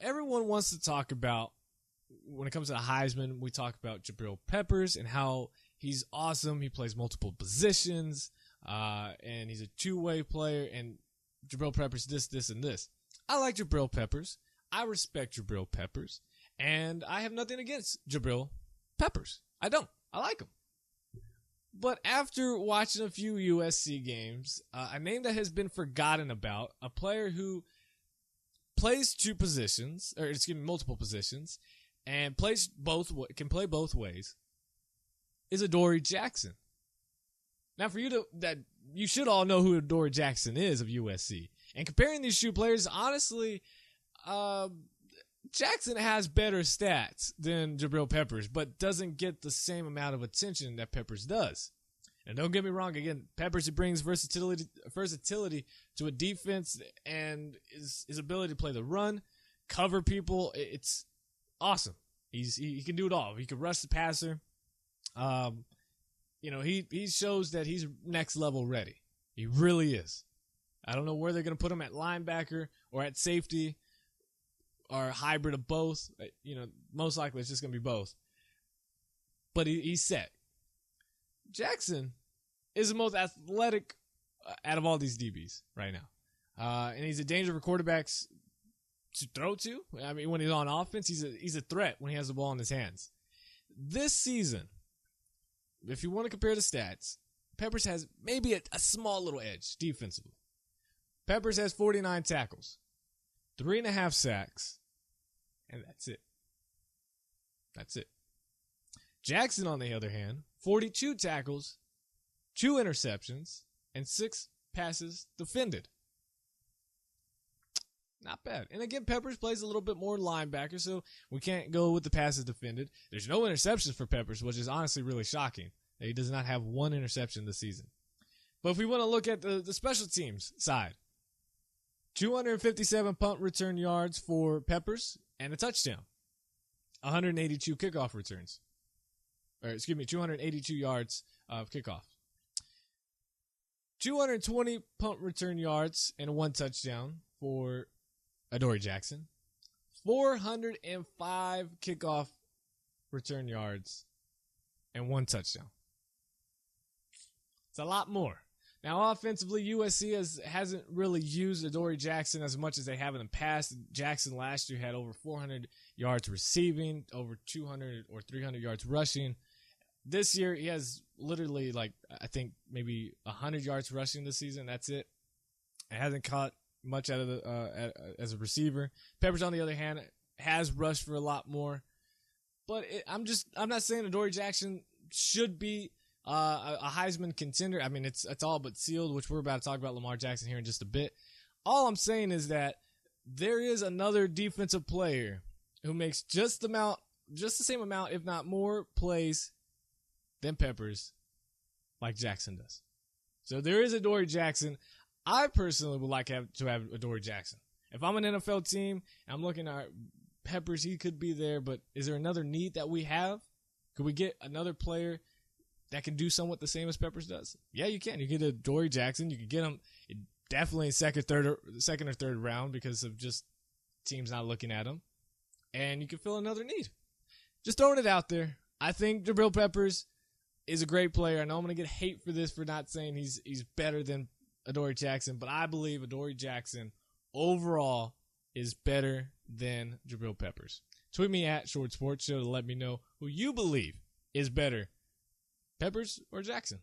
Everyone wants to talk about, when it comes to the Heisman, we talk about Jabrill Peppers and how he's awesome. He plays multiple positions, and he's a two-way player, and Jabrill Peppers this, and this. I like Jabrill Peppers. I respect Jabrill Peppers, and I have nothing against Jabrill Peppers. I don't. I like him. But after watching a few USC games, a name that has been forgotten about, a player who plays multiple positions, and can play both ways, is Adoree Jackson. Now, you should all know who Adoree Jackson is of USC. And comparing these two players, honestly, Jackson has better stats than Jabrill Peppers, but doesn't get the same amount of attention that Peppers does. And don't get me wrong, again, Peppers brings versatility to a defense, and his ability to play the run, cover people, it's awesome. He can do it all. He can rush the passer. He shows that he's next level ready. He really is. I don't know where they're going to put him, at linebacker or at safety, or a hybrid of both. Most likely it's just going to be both. But he's set. Jackson is the most athletic out of all these DBs right now. And he's a danger for quarterbacks to throw to. I mean, when he's on offense, he's a threat when he has the ball in his hands. This season, if you want to compare the stats, Peppers has maybe a small little edge defensively. Peppers has 49 tackles, 3.5 sacks, and that's it. That's it. Jackson, on the other hand, 42 tackles, 2 interceptions, and 6 passes defended. Not bad. And again, Peppers plays a little bit more linebacker, so we can't go with the passes defended. There's no interceptions for Peppers, which is honestly really shocking. He does not have 1 interception this season. But if we want to look at the special teams side, 257 punt return yards for Peppers and a touchdown. 182 kickoff returns. 282 yards of kickoff. 220 punt return yards and 1 touchdown for Adoree Jackson. 405 kickoff return yards and 1 touchdown. It's a lot more. Now, offensively, USC hasn't really used Adoree Jackson as much as they have in the past. Jackson last year had over 400 yards receiving, over 200 or 300 yards rushing. This year, he has literally, I think maybe 100 yards rushing this season. That's it. It hasn't caught much out of as a receiver. Peppers, on the other hand, has rushed for a lot more. But I'm not saying Adoree Jackson should be a Heisman contender. I mean, it's all but sealed, which we're about to talk about Lamar Jackson here in just a bit. All I'm saying is that there is another defensive player who makes just the same amount, if not more, plays than Peppers, like Jackson does. So there is Adoree Jackson. I personally would like to have Adoree Jackson. If I'm an NFL team and I'm looking at Peppers, he could be there, but is there another need that we have? Could we get another player that can do somewhat the same as Peppers does? Yeah, you can. You get Adoree Jackson. You can get him definitely in second or third round because of just teams not looking at him. And you can fill another need. Just throwing it out there. I think Jabrill Peppers is a great player. I know I'm going to get hate for this, for not saying he's better than Adoree Jackson, but I believe Adoree Jackson overall is better than Jabrill Peppers. Tweet me at Short Sports Show to let me know who you believe is better, Peppers or Jackson.